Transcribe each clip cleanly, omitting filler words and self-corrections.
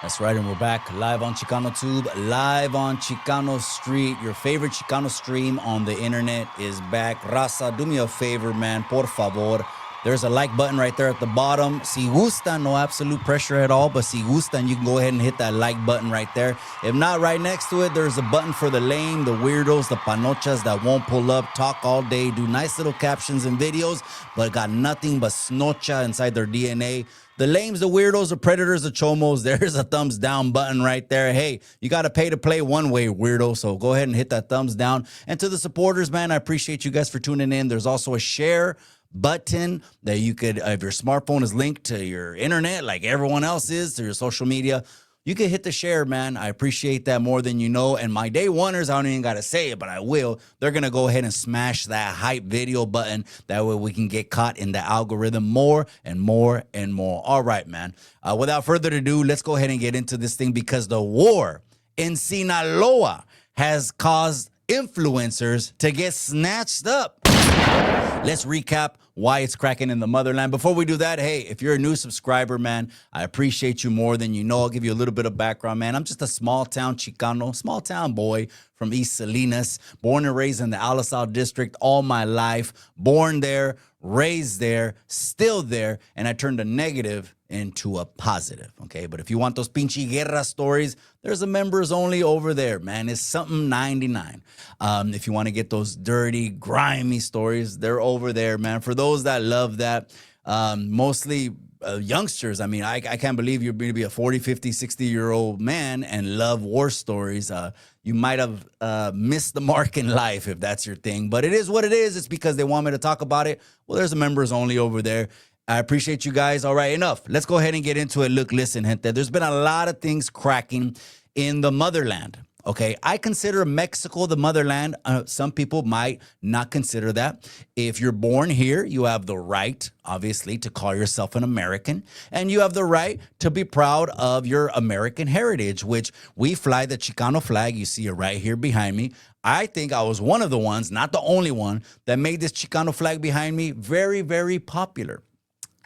That's right, and we're back live on Chicano Tube, live on Chicano Street. Your favorite Chicano stream on the internet is back. Raza, do me a favor, man, por favor. There's a like button right there at the bottom. Si gusta, no absolute pressure at all, but si gusta, and you can go ahead and hit that like button right there. If not, right next to it, there's a button for the lame, the weirdos, the panochas that won't pull up, talk all day, do nice little captions and videos, but got nothing but snocha inside their DNA. The lames, the weirdos, the predators, the chomos, there's a thumbs down button right there. Hey, you got to pay to play one way, weirdo, so go ahead and hit that thumbs down. And to the supporters, man, I appreciate you guys for tuning in. There's also a share button that you could, if your smartphone is linked to your internet like everyone else is, to your social media, you can hit the share, man. I appreciate that more than you know. And my day oneers, I don't even got to say it, but I will. They're going to go ahead and smash that hype video button. That way we can get caught in the algorithm more and more and more. All right, man. Without further ado, let's go ahead and get into this thing because the war in Sinaloa has caused influencers to get snatched up. Let's recap why it's cracking in the motherland. Before we do that, hey, if you're a new subscriber, man, I appreciate you more than you know. I'll give you a little bit of background, man. I'm just a small town Chicano, small town boy from East Salinas, born and raised in the Alisal district all my life, born there, raised there, still there, and I turned a negative into a positive, okay? But if you want those pinche guerra stories, there's a members only over there, man. It's something 99. If you want to get those dirty, grimy stories, they're over there, man. For those that love that, mostly youngsters. I mean, I can't believe you're going to be a 40, 50, 60-year-old man and love war stories. You might have missed the mark in life if that's your thing, but it is what it is. It's because they want me to talk about it. Well, there's a members only over there. I appreciate you guys. All right, enough. Let's go ahead and get into it. Look, listen, gente. There's been a lot of things cracking in the motherland. Okay, I consider Mexico the motherland. Some people might not consider that. If you're born here, you have the right, obviously, to call yourself an American. And you have the right to be proud of your American heritage, which we fly the Chicano flag. You see it right here behind me. I think I was one of the ones, not the only one, that made this Chicano flag behind me very, very popular.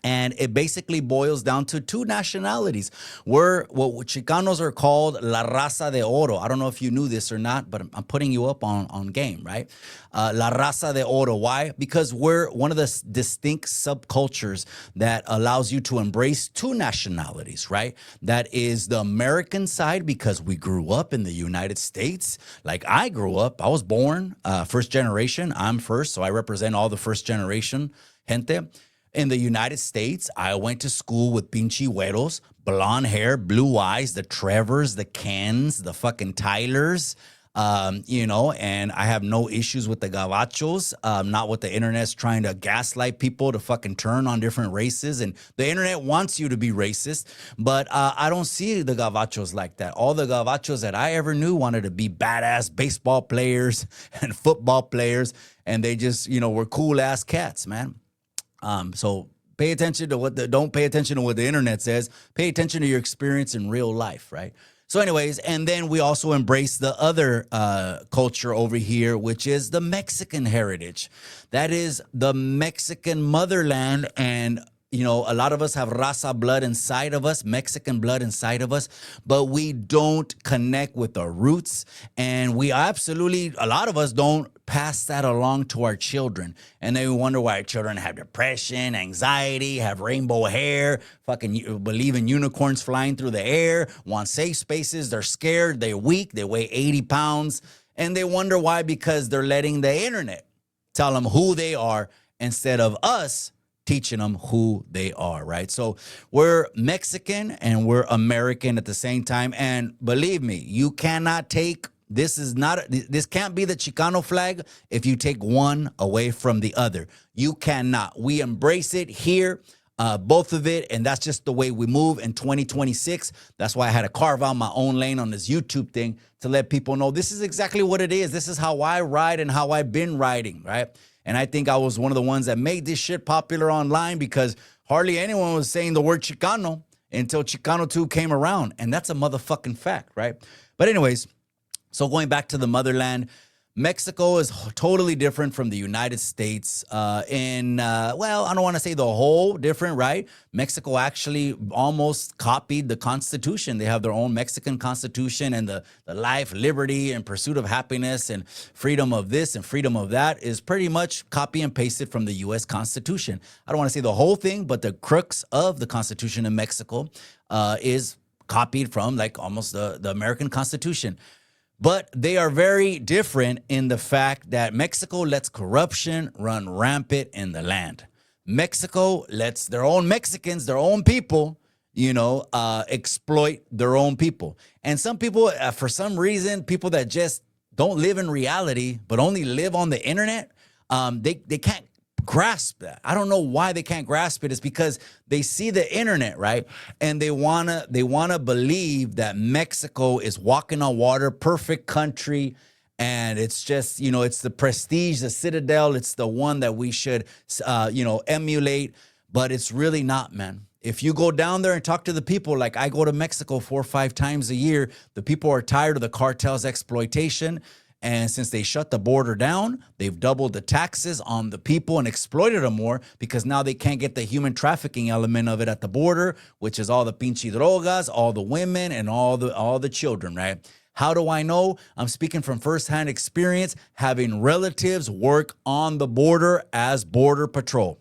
And it basically boils down to two nationalities. We're what Chicanos are called La Raza de Oro. I don't know if you knew this or not, but I'm putting you up on game, right? La Raza de Oro. Why? Because we're one of the distinct subcultures that allows you to embrace two nationalities, right? That is the American side because we grew up in the United States. Like I grew up, I was born first generation. I'm first, so I represent all the first generation gente. In the United States, I went to school with pinche güeros, blonde hair, blue eyes, the Trevors, the Kens, the fucking Tylers, and I have no issues with the gabachos, not what the internet's trying to gaslight people to fucking turn on different races. And the internet wants you to be racist, but I don't see the gabachos like that. All the gabachos that I ever knew wanted to be badass baseball players and football players, and they just, were cool-ass cats, man. So pay attention to don't pay attention to what the internet says. Pay attention to your experience in real life, right? So anyways, and then we also embrace the other culture over here, which is the Mexican heritage. That is the Mexican motherland. And a lot of us have raza blood inside of us, Mexican blood inside of us, but we don't connect with our roots. And we absolutely, a lot of us don't pass that along to our children. And then we wonder why our children have depression, anxiety, have rainbow hair, fucking believe in unicorns flying through the air, want safe spaces. They're scared. They're weak. They weigh 80 pounds. And they wonder why, because they're letting the internet tell them who they are instead of us teaching them who they are, right? So we're Mexican and we're American at the same time. And believe me, you cannot take, this can't be the Chicano flag if you take one away from the other. You cannot. We embrace it here, both of it, and that's just the way we move in 2026. That's why I had to carve out my own lane on this YouTube thing to let people know this is exactly what it is. This is how I ride and how I've been riding, right? And I think I was one of the ones that made this shit popular online because hardly anyone was saying the word Chicano until Chicano 2 came around. And that's a motherfucking fact, right? But anyways, so going back to the motherland, Mexico is totally different from the United States well, I don't want to say the whole different, right? Mexico actually almost copied the Constitution. They have their own Mexican Constitution, and the life, liberty, and pursuit of happiness and freedom of this and freedom of that is pretty much copy and pasted from the U.S. Constitution. I don't want to say the whole thing, but the crux of the Constitution in Mexico is copied from like almost the American Constitution. But they are very different in the fact that Mexico lets corruption run rampant in the land. Mexico lets their own Mexicans, their own people, exploit their own people. And some people, for some reason, people that just don't live in reality, but only live on the internet, they can't grasp that. I don't know why they can't grasp it. It's because they see the internet, right? And they wanna believe that Mexico is walking on water, perfect country, and it's just, it's the prestige, the citadel. It's the one that we should, emulate. But it's really not, man. If you go down there and talk to the people, like I go to Mexico 4 or 5 times a year, the people are tired of the cartel's exploitation. And since they shut the border down, they've doubled the taxes on the people and exploited them more because now they can't get the human trafficking element of it at the border, which is all the pinche drogas, all the women, and all the children, right? How do I know? I'm speaking from firsthand experience, having relatives work on the border as border patrol.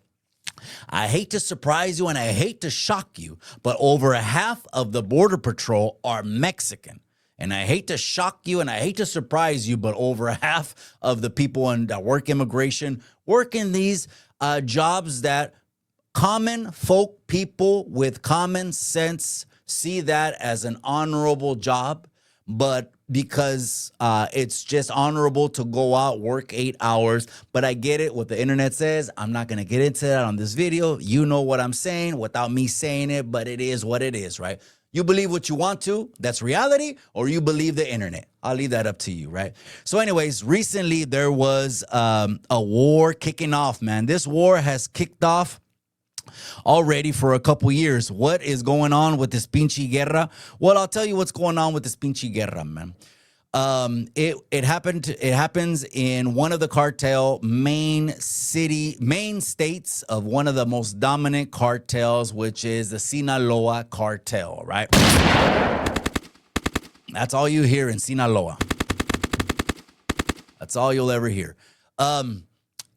I hate to surprise you and I hate to shock you, but over half of the border patrol are Mexican. And I hate to shock you and I hate to surprise you, but over half of the people that work immigration work in these jobs that common folk people with common sense see that as an honorable job. But because it's just honorable to go out, work 8 hours. But I get it, what the internet says. I'm not going to get into that on this video. You know what I'm saying without me saying it, but it is what it is, right? You believe what you want to, that's reality, or you believe the internet. I'll leave that up to you, right? So anyways, recently there was a war kicking off, man. This war has kicked off already for a couple years. What is going on with this pinche guerra? Well, I'll tell you what's going on with this pinche guerra, man. It happens in one of the cartel main states of one of the most dominant cartels, which is the Sinaloa cartel, right? That's all you hear in Sinaloa. That's all you'll ever hear.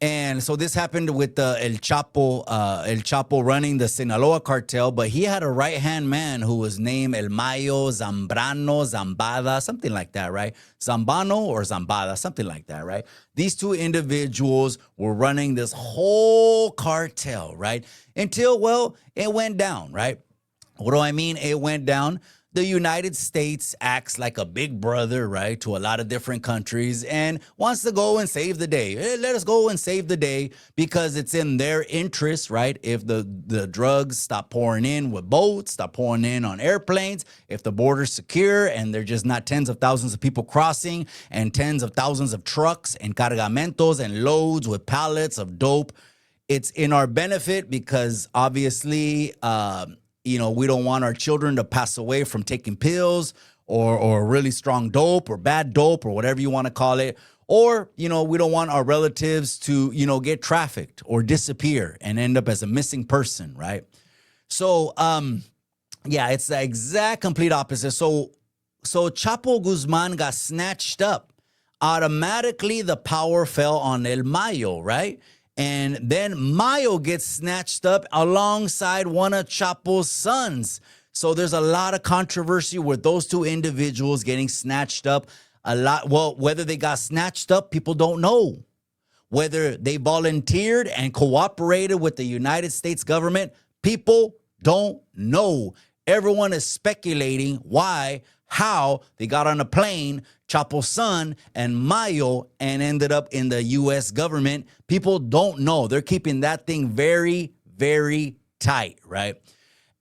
And so this happened with El Chapo running the Sinaloa cartel, but he had a right-hand man who was named El Mayo, Zambrano, Zambada, something like that, right? Zambano or Zambada, something like that, right? These two individuals were running this whole cartel, right? Until, well, it went down, right? What do I mean it went down? The United States acts like a big brother, right, to a lot of different countries and wants to go and save the day. Hey, let us go and save the day because it's in their interest, right? If the drugs stop pouring in with boats, stop pouring in on airplanes, if the border's secure and there's just not tens of thousands of people crossing and tens of thousands of trucks and cargamentos and loads with pallets of dope, it's in our benefit because obviously, we don't want our children to pass away from taking pills or really strong dope or bad dope or whatever you want to call it. Or, we don't want our relatives to, get trafficked or disappear and end up as a missing person, right? So, it's the exact complete opposite. So Chapo Guzman got snatched up. Automatically, the power fell on El Mayo, right? And then Mayo gets snatched up alongside one of Chapo's sons. So there's a lot of controversy with those two individuals getting snatched up. Well, whether they got snatched up, people don't know. Whether they volunteered and cooperated with the United States government, people don't know. Everyone is speculating why, how they got on a plane, Chapo's son and Mayo, and ended up in the U.S. government. People don't know. They're keeping that thing very, very tight, right?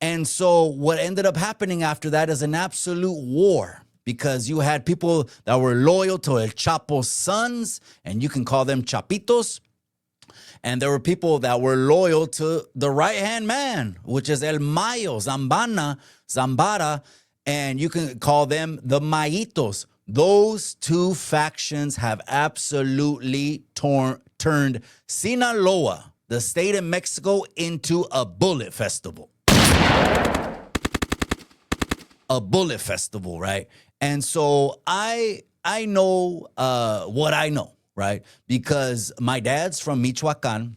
And so what ended up happening after that is an absolute war because you had people that were loyal to El Chapo's sons, and you can call them Chapitos. And there were people that were loyal to the right-hand man, which is El Mayo, Zambada, and you can call them the Maitos. those two factions have absolutely turned Sinaloa, the state of Mexico, into a bullet festival. A bullet festival, right? And so I know what I know, right? Because my dad's from Michoacan,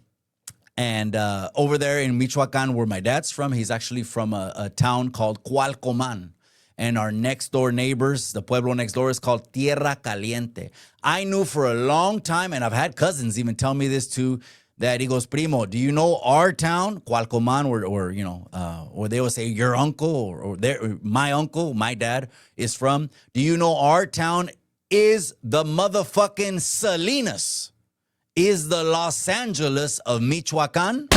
and over there in Michoacan, where my dad's from, he's actually from a town called Cualcoman. And our next door neighbors, the pueblo next door, is called Tierra Caliente. I knew for a long time, and I've had cousins even tell me this too, that he goes, primo, do you know our town, Cualcoman, or they will say your uncle or my uncle, my dad is from. Do you know our town is the motherfucking Salinas, is the Los Angeles of Michoacan?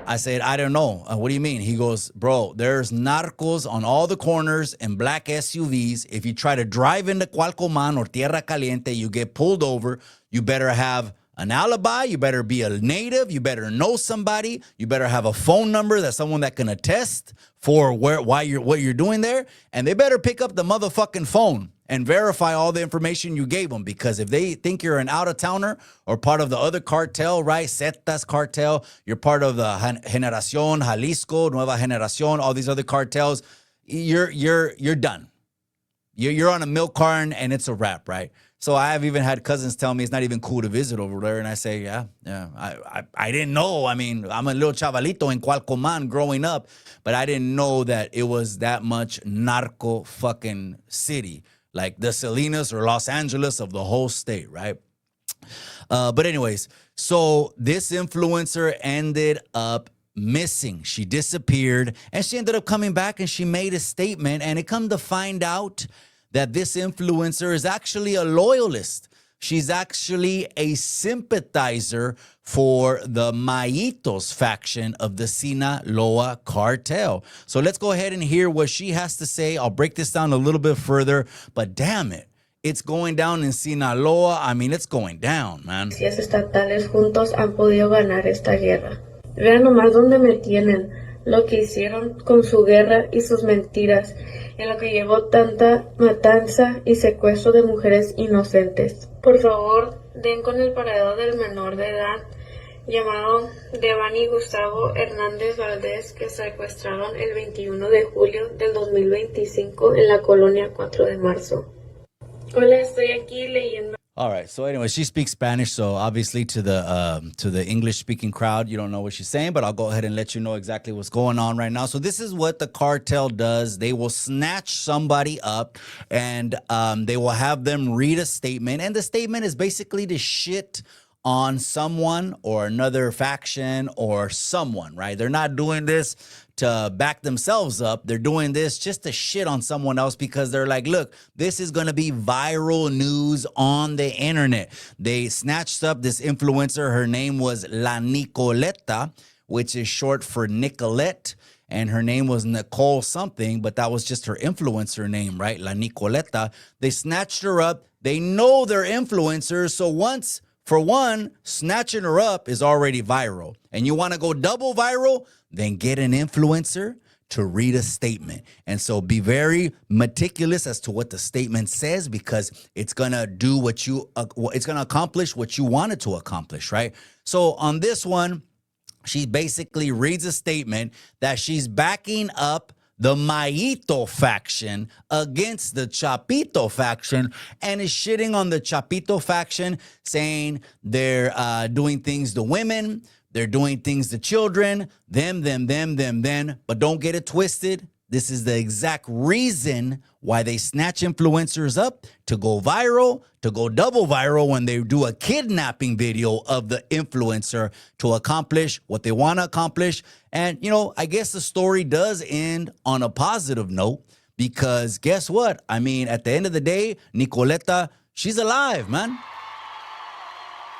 I said, I don't know. What do you mean? He goes, bro, there's narcos on all the corners and black SUVs. If you try to drive into Cualcoman or Tierra Caliente, you get pulled over. You better have an alibi. You better be a native. You better know somebody. You better have a phone number that's someone that can attest for what you're doing there. And they better pick up the motherfucking phone and verify all the information you gave them, because if they think you're an out-of-towner or part of the other cartel, right, Zetas cartel, you're part of the Generación Jalisco, Nueva Generación, all these other cartels, you're done. You're on a milk carton and it's a wrap, right? So I have even had cousins tell me it's not even cool to visit over there, and I say, yeah, I didn't know. I mean, I'm a little chavalito in Cualcoman growing up, but I didn't know that it was that much narco fucking city, like the Salinas or Los Angeles of the whole state, right? But anyways, so this influencer ended up missing. She disappeared, and she ended up coming back, and she made a statement, and it come to find out that this influencer is actually a loyalist. She's actually a sympathizer for the Maitos faction of the Sinaloa cartel. So let's go ahead and hear what she has to say. I'll break this down a little bit further, but damn it, it's going down in Sinaloa. I mean, it's going down, man. Policías estatales juntos han podido ganar esta guerra. Vean nomás dónde me tienen, lo que hicieron con su guerra y sus mentiras, en lo que llevó tanta matanza y secuestro de mujeres inocentes. Por favor, den con el paradero del menor de edad llamado Devani Gustavo Hernández Valdés, que secuestraron el 21 de julio del 2025 en la colonia 4 de marzo. Hola, estoy aquí leyendo. All right. So anyway, she speaks Spanish. So obviously to the English speaking crowd, you don't know what she's saying, but I'll go ahead and let you know exactly what's going on right now. So this is what the cartel does. They will snatch somebody up, and they will have them read a statement. And the statement is basically to shit on someone or another faction or someone, right? They're not doing this to back themselves up. They're doing this just to shit on someone else, because they're like, look, this is going to be viral news on the internet. They snatched up this influencer. Her name was La Nicoleta, which is short for Nicolette. And her name was Nicole something, but that was just her influencer name, right? La Nicoleta. They snatched her up. They know they're influencers. So for one, snatching her up is already viral. And you want to go double viral? Then get an influencer to read a statement. And so be very meticulous as to what the statement says, because it's going to do it's going to accomplish what you want it to accomplish, right? So on this one, she basically reads a statement that she's backing up the Maito faction against the Chapito faction, and is shitting on the Chapito faction, saying they're doing things to women, they're doing things to children, them. But don't get it twisted. This is the exact reason why they snatch influencers up, to go viral, to go double viral when they do a kidnapping video of the influencer to accomplish what they want to accomplish. And, I guess the story does end on a positive note, because guess what? I mean, at the end of the day, Nicoleta, she's alive, man.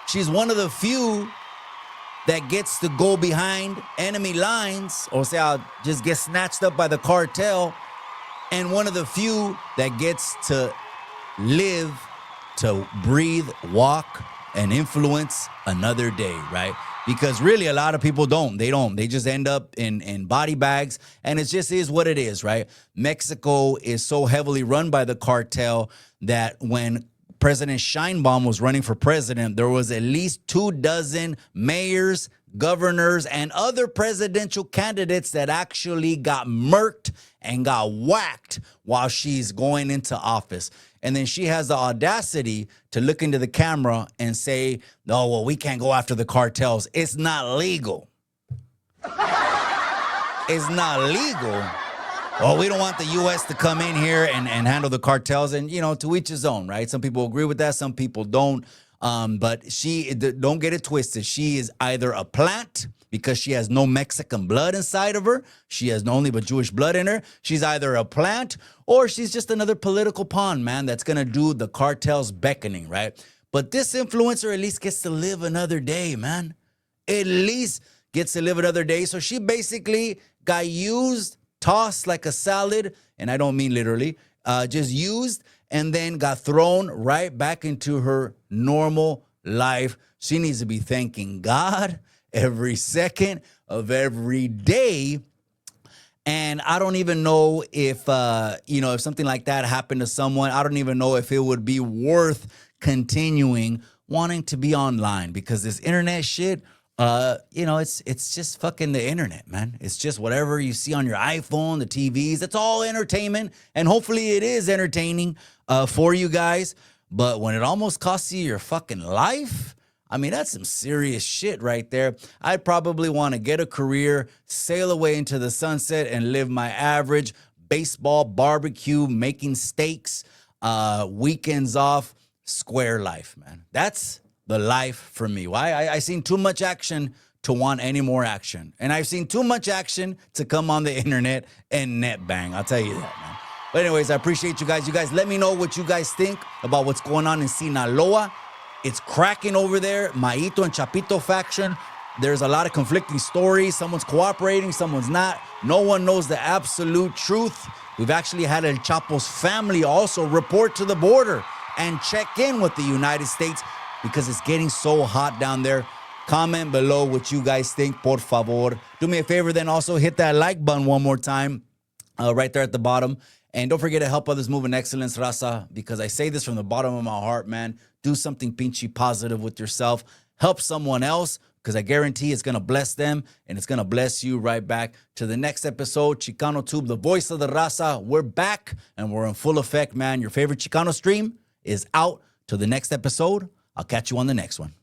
She's one of the few that gets to go behind enemy lines, or say I'll just get snatched up by the cartel, and one of the few that gets to live, to breathe, walk, and influence another day, right? Because really, a lot of people don't. They don't. They just end up in body bags, and it just is what it is, right? Mexico is so heavily run by the cartel that when President Scheinbaum was running for president, there was at least 24 mayors, governors, and other presidential candidates that actually got murked and got whacked while she's going into office. And then she has the audacity to look into the camera and say, "Oh, well, we can't go after the cartels. It's not legal." It's not legal. Oh, we don't want the U.S. to come in here and handle the cartels. And, to each his own, right? Some people agree with that. Some people don't. But don't get it twisted. She is either a plant because she has no Mexican blood inside of her. She has only but Jewish blood in her. She's either a plant or she's just another political pawn, man, that's going to do the cartel's beckoning, right? But this influencer at least gets to live another day, man. At least gets to live another day. So she basically got used, tossed like a salad, and I don't mean literally, just used, and then got thrown right back into her normal life. She needs to be thanking God every second of every day. And I don't even know if, if something like that happened to someone, I don't even know if it would be worth continuing wanting to be online, because this internet shit, it's just fucking the internet, man. It's just whatever you see on your iPhone, the TVs. It's all entertainment, and hopefully it is entertaining for you guys. But when it almost costs you your fucking life, I mean, that's some serious shit right there. I'd probably want to get a career, sail away into the sunset, and live my average baseball, barbecue, making steaks, weekends off, square life, man. That's the life for me. Why? I seen too much action to want any more action. And I've seen too much action to come on the internet and net bang. I'll tell you that, man. But anyways, I appreciate you guys. You guys let me know what you guys think about what's going on in Sinaloa. It's cracking over there. Maito and Chapito faction. There's a lot of conflicting stories. Someone's cooperating, someone's not. No one knows the absolute truth. We've actually had El Chapo's family also report to the border and check in with the United States because it's getting so hot down there. Comment below what you guys think, por favor. Do me a favor, then also hit that like button one more time right there at the bottom. And don't forget to help others move in excellence, raza, because I say this from the bottom of my heart, man. Do something pinchy positive with yourself. Help someone else, because I guarantee it's going to bless them, and it's going to bless you right back. To the next episode, Chicano Tube, the voice of the raza. We're back, and we're in full effect, man. Your favorite Chicano stream is out. To the next episode, I'll catch you on the next one.